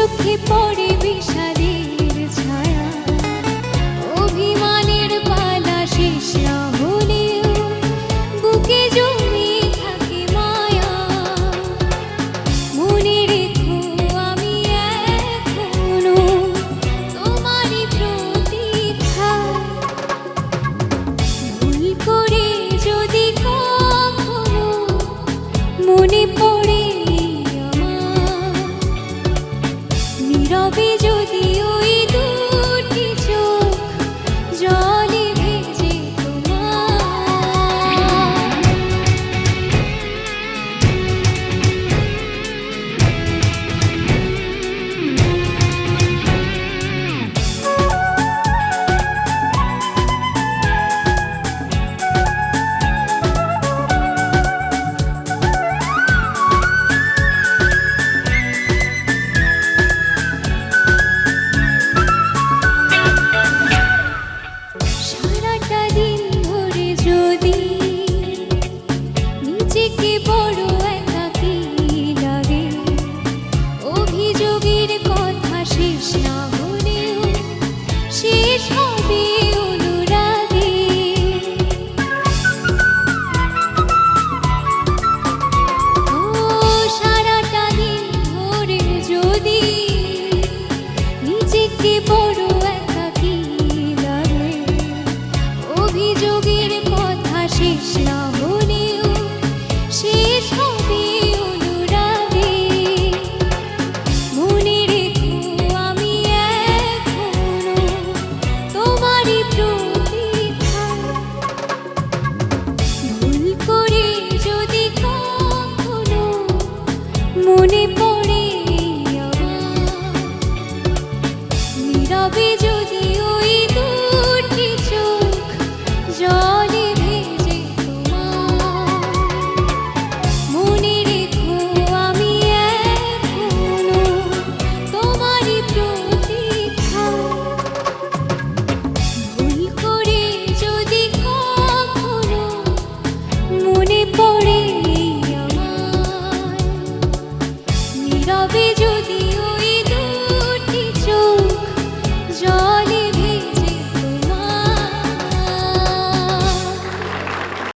চোখে পড়ে বিষাদের ছায়া, অভিমানের পালা শেষ না হলেও বুকে জমে থাকে মায়া। মনে রেখো আমি এখনো তোমারই প্রতীক্ষা। ভুল করে যদি কখনো মনে পড়ে নীরবে যদি ওই দুটি চোখ জলে ভেজে সারাটা দিন ধরে যদি নিজেকে বড় একাকী লাগে, অভিযোগের কথা শেষ না হলেও শেষ হবে অনুরাগে। ও সারাটা দিন ধরে যদি নিজেকে বড় একাকী লাগে, অভিযোগের কথা শেষ না হলেও শেষ হবে অনুরাগে। মনে রেখো আমি এখনো তোমারই প্রতীক্ষা। ভুল করে যদি কখনো মনে পড়ে আমার নীরবে যদি